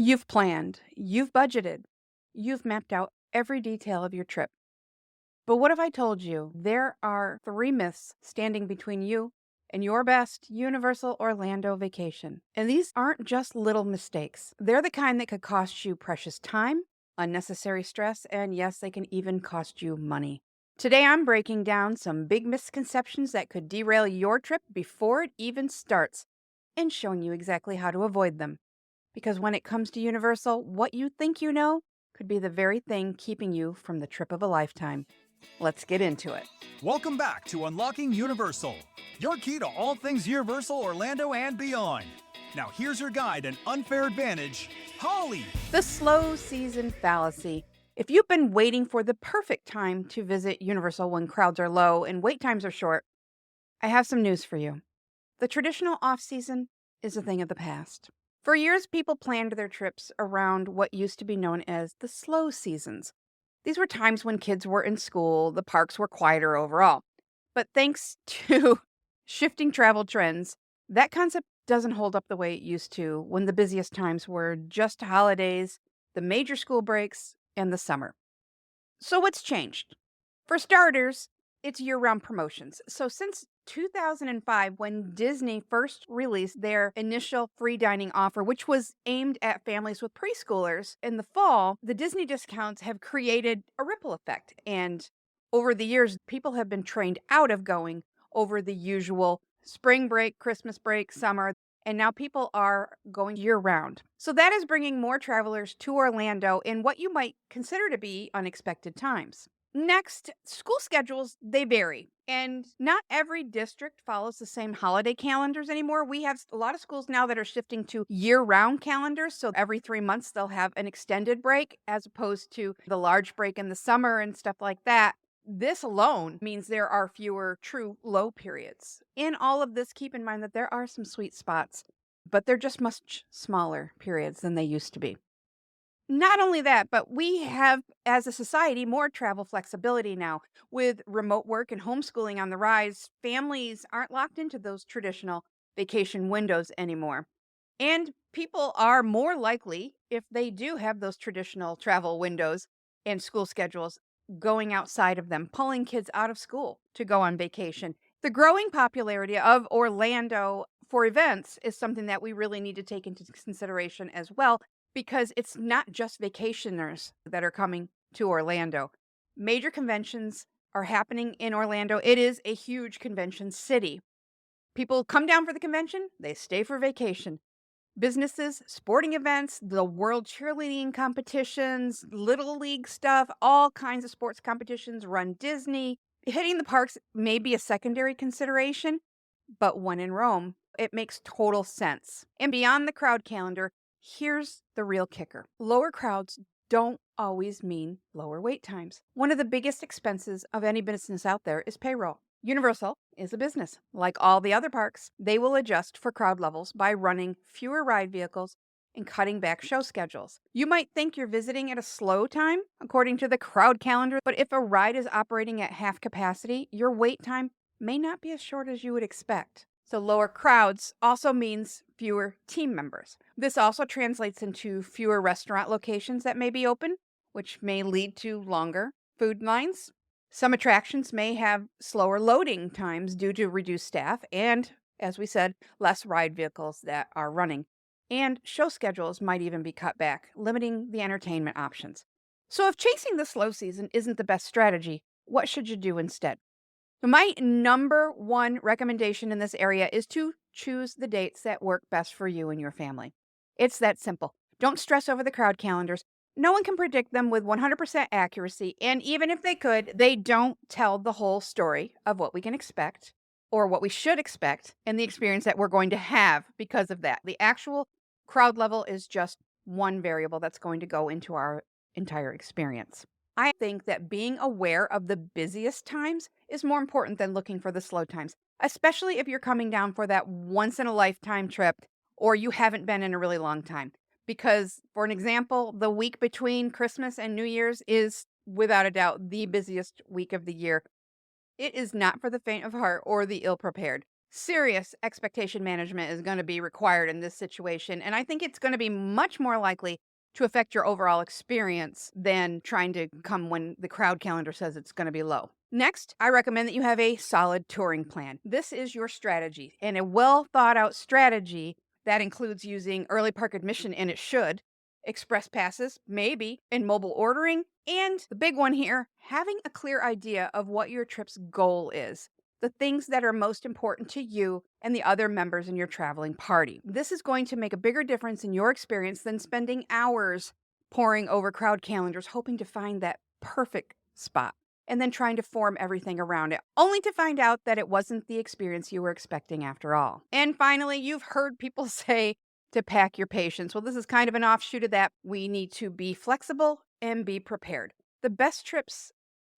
You've planned, you've budgeted, you've mapped out every detail of your trip. But what if I told you there are three myths standing between you and your best Universal Orlando vacation? And these aren't just little mistakes, they're the kind that could cost you precious time, unnecessary stress, and yes, they can even cost you money. Today, I'm breaking down some big misconceptions that could derail your trip before it even starts and showing you exactly how to avoid them. Because when it comes to Universal, what you think you know could be the very thing keeping you from the trip of a lifetime. Let's get into it. Welcome back to Unlocking Universal, your key to all things Universal Orlando and beyond. Now here's your guide and unfair advantage, Holli. The slow season fallacy. If you've been waiting for the perfect time to visit Universal when crowds are low and wait times are short, I have some news for you. The traditional off season is a thing of the past. For years, people planned their trips around what used to be known as the slow seasons. These were times when kids were in school, the parks were quieter overall. But thanks to shifting travel trends, that concept doesn't hold up the way it used to when the busiest times were just holidays, the major school breaks, and the summer. So, what's changed? For starters, it's year round promotions. So, since 2005, when Disney first released their initial free dining offer, which was aimed at families with preschoolers in the fall, the Disney discounts have created a ripple effect. And over the years, people have been trained out of going over the usual spring break, Christmas break, summer. And now people are going year round. So that is bringing more travelers to Orlando in what you might consider to be unexpected times. Next, school schedules, they vary. And not every district follows the same holiday calendars anymore. We have a lot of schools now that are shifting to year round calendars. So every 3 months, they'll have an extended break as opposed to the large break in the summer and stuff like that. This alone means there are fewer true low periods. In all of this, keep in mind that there are some sweet spots, but they're just much smaller periods than they used to be. Not only that, but we have, as a society, more travel flexibility now. With remote work and homeschooling on the rise, families aren't locked into those traditional vacation windows anymore. And people are more likely, if they do have those traditional travel windows and school schedules, going outside of them, pulling kids out of school to go on vacation. The growing popularity of Orlando for events is something that we really need to take into consideration as well, because it's not just vacationers that are coming to Orlando. Major conventions are happening in Orlando. It is a huge convention city. People come down for the convention, they stay for vacation. Businesses, sporting events, the world cheerleading competitions, little league stuff, all kinds of sports competitions run Disney. Hitting the parks may be a secondary consideration, but when in Rome, it makes total sense. And beyond the crowd calendar, here's the real kicker. Lower crowds don't always mean lower wait times. One of the biggest expenses of any business out there is payroll. Universal is a business. Like all the other parks, they will adjust for crowd levels by running fewer ride vehicles and cutting back show schedules. You might think you're visiting at a slow time, according to the crowd calendar, but if a ride is operating at half capacity, your wait time may not be as short as you would expect. So lower crowds also means fewer team members. This also translates into fewer restaurant locations that may be open, which may lead to longer food lines. Some attractions may have slower loading times due to reduced staff and, as we said, less ride vehicles that are running. And show schedules might even be cut back, limiting the entertainment options. So if chasing the slow season isn't the best strategy, what should you do instead? My number one recommendation in this area is to choose the dates that work best for you and your family. It's that simple. Don't stress over the crowd calendars. No one can predict them with 100% accuracy, and even if they could, they don't tell the whole story of what we can expect or what we should expect and the experience that we're going to have because of that. The actual crowd level is just one variable that's going to go into our entire experience. I think that being aware of the busiest times is more important than looking for the slow times, especially if you're coming down for that once in a lifetime trip or you haven't been in a really long time. Because, for an example, the week between Christmas and New Year's is without a doubt the busiest week of the year. It is not for the faint of heart or the ill prepared. Serious expectation management is going to be required in this situation. And I think it's going to be much more likely to affect your overall experience than trying to come when the crowd calendar says it's going to be low. Next, I recommend that you have a solid touring plan. This is your strategy, and a well thought out strategy that includes using early park admission, and it should, express passes, maybe, and mobile ordering. And the big one here, having a clear idea of what your trip's goal is, the things that are most important to you and the other members in your traveling party. This is going to make a bigger difference in your experience than spending hours poring over crowd calendars hoping to find that perfect spot and then trying to form everything around it, only to find out that it wasn't the experience you were expecting after all. And finally, you've heard people say to pack your patience. Well, this is kind of an offshoot of that. We need to be flexible and be prepared. The best trips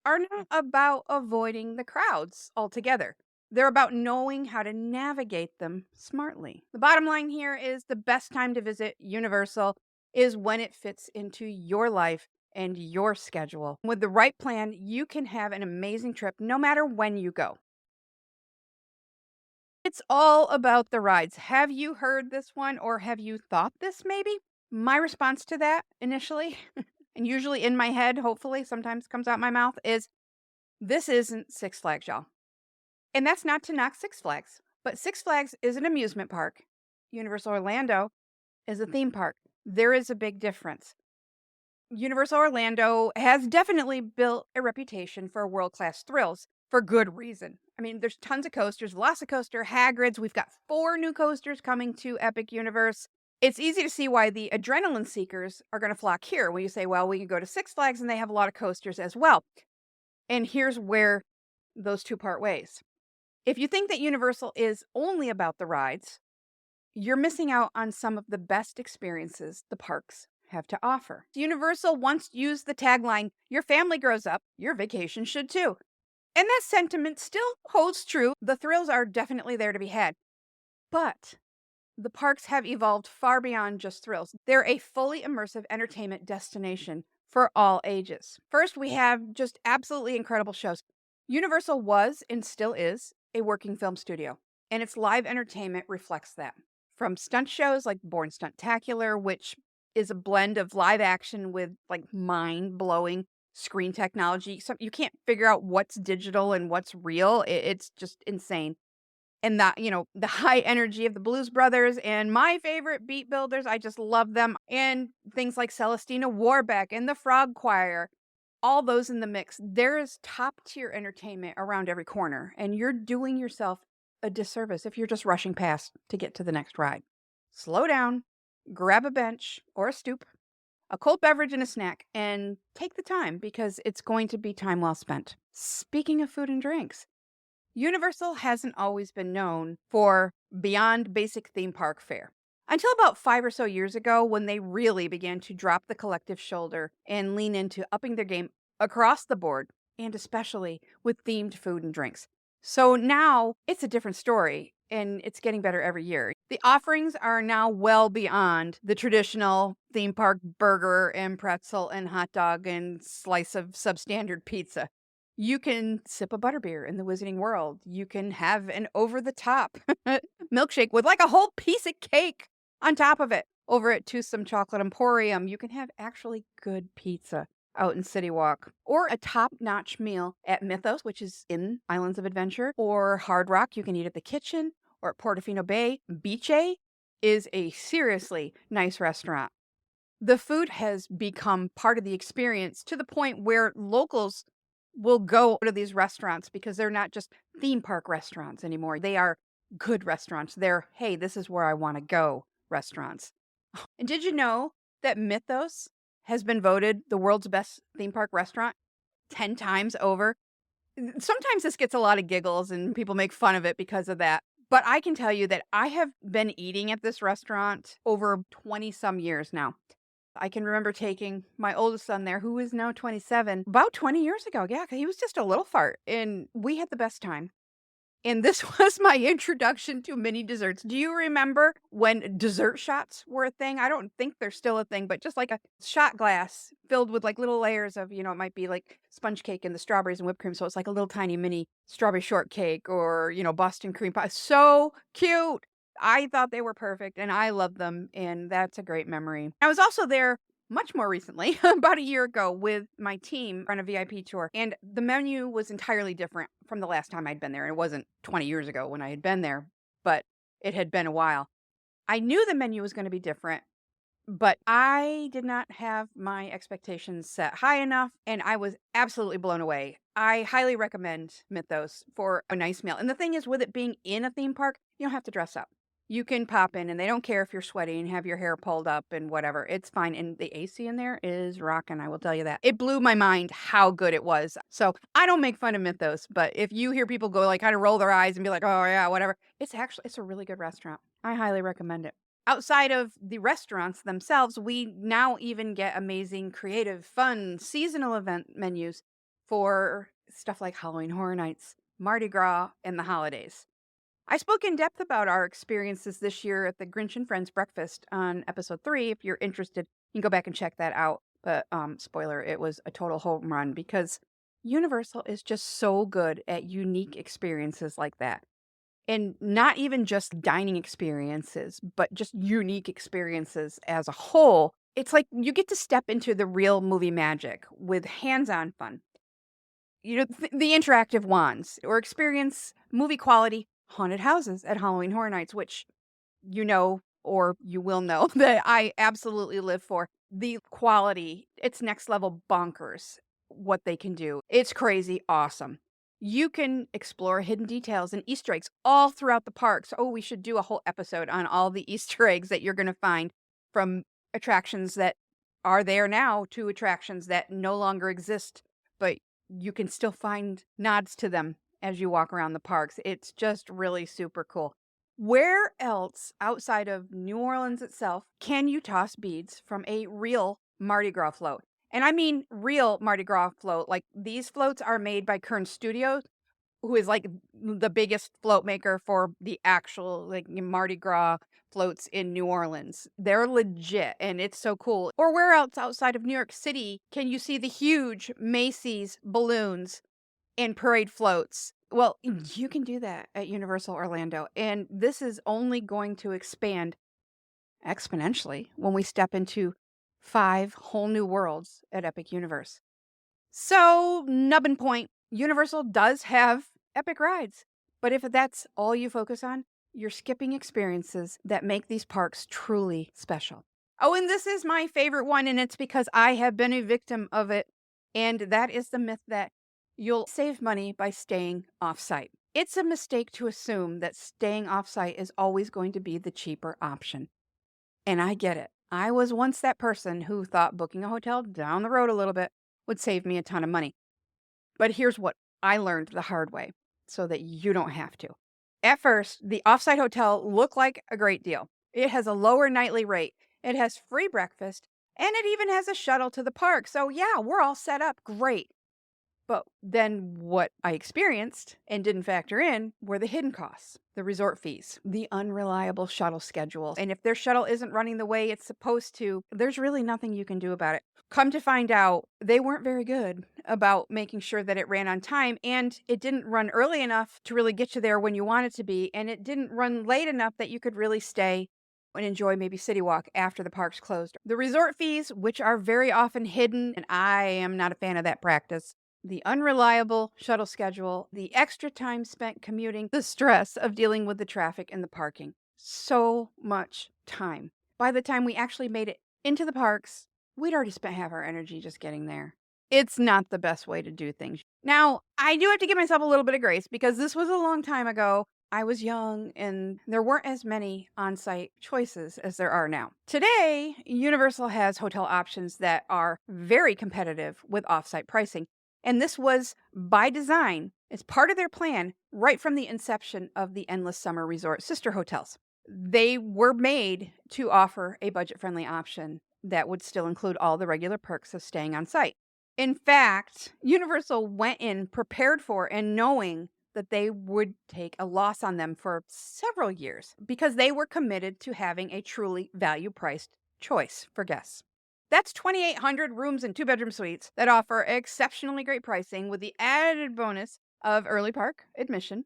are not about avoiding the crowds altogether. They're about knowing how to navigate them smartly. The bottom line here is the best time to visit Universal is when it fits into your life and your schedule. With the right plan, you can have an amazing trip no matter when you go. It's all about the rides. Have you heard this one or have you thought this maybe? My response to that initially, and usually in my head, hopefully sometimes comes out my mouth, is this isn't Six Flags, y'all. And that's not to knock Six Flags, but Six Flags is an amusement park. Universal Orlando is a theme park. There is a big difference. Universal Orlando has definitely built a reputation for world-class thrills for good reason. I mean, there's tons of coasters, Velocicoaster, Hagrid's. We've got 4 new coasters coming to Epic Universe. It's easy to see why the adrenaline seekers are going to flock here when you say, well, we can go to Six Flags and they have a lot of coasters as well. And here's where those two part ways. If you think that Universal is only about the rides, you're missing out on some of the best experiences the parks have to offer. Universal once used the tagline, your family grows up, your vacation should too. And that sentiment still holds true. The thrills are definitely there to be had. But the parks have evolved far beyond just thrills. They're a fully immersive entertainment destination for all ages. First, we have just absolutely incredible shows. Universal was and still is a working film studio, and its live entertainment reflects that. From stunt shows like Born Stuntacular, which is a blend of live action with like mind-blowing screen technology. So you can't figure out what's digital and what's real. It's just insane. And that, the high energy of the Blues Brothers and my favorite beat builders, I just love them. And things like Celestina Warbeck and the Frog Choir, all those in the mix. There is top tier entertainment around every corner, and you're doing yourself a disservice if you're just rushing past to get to the next ride. Slow down, grab a bench or a stoop, a cold beverage and a snack, and take the time because it's going to be time well spent. Speaking of food and drinks, Universal hasn't always been known for beyond basic theme park fare. Until about 5 or so years ago, when they really began to drop the collective shoulder and lean into upping their game across the board, and especially with themed food and drinks. So now it's a different story, and it's getting better every year. The offerings are now well beyond the traditional theme park burger and pretzel and hot dog and slice of substandard pizza. You can sip a butterbeer in the Wizarding World. You can have an over-the-top milkshake with like a whole piece of cake on top of it. Over at Some Chocolate Emporium, you can have actually good pizza out in City Walk. Or a top-notch meal at Mythos, which is in Islands of Adventure. Or Hard Rock, you can eat at the kitchen. Or at Portofino Bay. Beachay is a seriously nice restaurant. The food has become part of the experience to the point where locals will go to these restaurants because they're not just theme park restaurants anymore. They are good restaurants. They're, hey, this is where I want to go restaurants. And did you know that Mythos has been voted the world's best theme park restaurant 10 times over? Sometimes this gets a lot of giggles and people make fun of it because of that. But I can tell you that I have been eating at this restaurant over 20 some years now. I can remember taking my oldest son there, who is now 27, about 20 years ago. Yeah, he was just a little fart, and we had the best time. And this was my introduction to mini desserts. Do you remember when dessert shots were a thing? I don't think they're still a thing, but just like a shot glass filled with like little layers of, it might be like sponge cake and the strawberries and whipped cream. So it's like a little tiny mini strawberry shortcake or, Boston cream pie. So cute. I thought they were perfect and I love them. And that's a great memory. I was also there much more recently, about a year ago, with my team on a VIP tour. And the menu was entirely different from the last time I'd been there. And it wasn't 20 years ago when I had been there, but it had been a while. I knew the menu was going to be different, but I did not have my expectations set high enough, and I was absolutely blown away. I highly recommend Mythos for a nice meal. And the thing is, with it being in a theme park, you don't have to dress up. You can pop in and they don't care if you're sweaty and have your hair pulled up and whatever. It's fine. And the AC in there is rocking, I will tell you that. It blew my mind how good it was. So I don't make fun of Mythos, but if you hear people go like kind of roll their eyes and be like, oh yeah, whatever, it's a really good restaurant. I highly recommend it. Outside of the restaurants themselves, we now even get amazing, creative, fun, seasonal event menus for stuff like Halloween Horror Nights, Mardi Gras, and the holidays. I spoke in depth about our experiences this year at the Grinch and Friends Breakfast on episode 3. If you're interested, you can go back and check that out. But spoiler, it was a total home run because Universal is just so good at unique experiences like that. And not even just dining experiences, but just unique experiences as a whole. It's like you get to step into the real movie magic with hands-on fun. The interactive wands, or experience movie quality haunted houses at Halloween Horror Nights, which or you will know that I absolutely live for. The quality, it's next level bonkers what they can do. It's crazy awesome. You can explore hidden details and Easter eggs all throughout the parks. Oh, we should do a whole episode on all the Easter eggs that you're going to find from attractions that are there now to attractions that no longer exist, but you can still find nods to them as you walk around the parks. It's just really super cool. Where else outside of New Orleans itself can you toss beads from a real Mardi Gras float? And I mean real Mardi Gras float. Like these floats are made by Kern Studios, who is like the biggest float maker for the actual like Mardi Gras floats in New Orleans. They're legit and it's so cool. Or where else outside of New York City can you see the huge Macy's balloons and parade floats? Well, you can do that at Universal Orlando. And this is only going to expand exponentially when we step into 5 whole new worlds at Epic Universe. So, nubbin point, Universal does have epic rides. But if that's all you focus on, you're skipping experiences that make these parks truly special. Oh, and this is my favorite one, and it's because I have been a victim of it. And that is the myth that you'll save money by staying off-site. It's a mistake to assume that staying off-site is always going to be the cheaper option. And I get it. I was once that person who thought booking a hotel down the road a little bit would save me a ton of money. But here's what I learned the hard way so that you don't have to. At first, the offsite hotel looked like a great deal. It has a lower nightly rate, it has free breakfast, and it even has a shuttle to the park. So, yeah, we're all set up. Great. But then what I experienced and didn't factor in were the hidden costs, the resort fees, the unreliable shuttle schedule. And if their shuttle isn't running the way it's supposed to, there's really nothing you can do about it. Come to find out, they weren't very good about making sure that it ran on time, and it didn't run early enough to really get you there when you want it to be, and it didn't run late enough that you could really stay and enjoy maybe City Walk after the park's closed. The resort fees, which are very often hidden, and I am not a fan of that practice, the unreliable shuttle schedule, the extra time spent commuting, the stress of dealing with the traffic and the parking. So much time. By the time we actually made it into the parks, we'd already spent half our energy just getting there. It's not the best way to do things. Now, I do have to give myself a little bit of grace because this was a long time ago. I was young and there weren't as many on-site choices as there are now. Today, Universal has hotel options that are very competitive with off-site pricing. And this was by design. It's part of their plan right from the inception of the Endless Summer Resort sister hotels. They were made to offer a budget-friendly option that would still include all the regular perks of staying on site. In fact, Universal went in prepared for and knowing that they would take a loss on them for several years because they were committed to having a truly value-priced choice for guests. That's 2,800 rooms and two-bedroom suites that offer exceptionally great pricing with the added bonus of early park admission,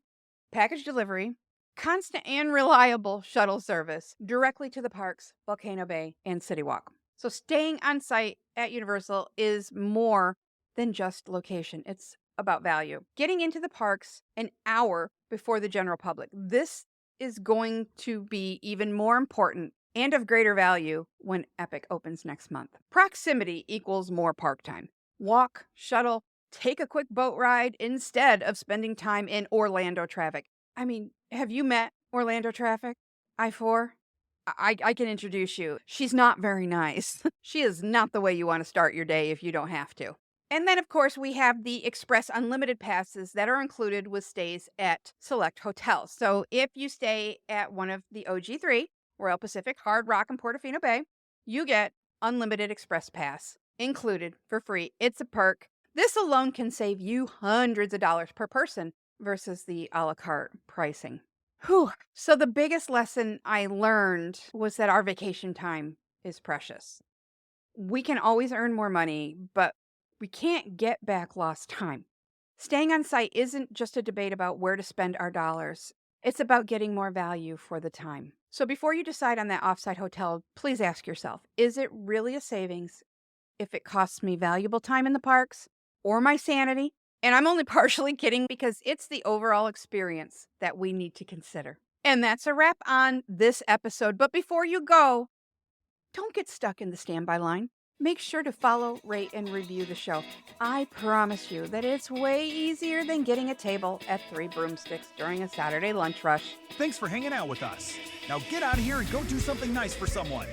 package delivery, constant and reliable shuttle service directly to the parks, Volcano Bay, and City Walk. So staying on site at Universal is more than just location. It's about value. Getting into the parks an hour before the general public. This is going to be even more important and of greater value when Epic opens next month. Proximity equals more park time. Walk, shuttle, take a quick boat ride instead of spending time in Orlando traffic. I mean, have you met Orlando traffic? I-4? I can introduce you. She's not very nice. She is not the way you want to start your day if you don't have to. And then, of course, we have the Express Unlimited passes that are included with stays at select hotels. So if you stay at one of the OG3, Royal Pacific, Hard Rock, and Portofino Bay, you get Unlimited Express Pass included for free. It's a perk. This alone can save you hundreds of dollars per person versus the a la carte pricing. Whew. So the biggest lesson I learned was that our vacation time is precious. We can always earn more money, but we can't get back lost time. Staying on site isn't just a debate about where to spend our dollars. It's about getting more value for the time. So before you decide on that offsite hotel, please ask yourself, is it really a savings if it costs me valuable time in the parks or my sanity? And I'm only partially kidding because it's the overall experience that we need to consider. And that's a wrap on this episode. But before you go, don't get stuck in the standby line. Make sure to follow, rate, and review the show. I promise you that it's way easier than getting a table at 3 Broomsticks during a Saturday lunch rush. Thanks for hanging out with us. Now get out of here and go do something nice for someone.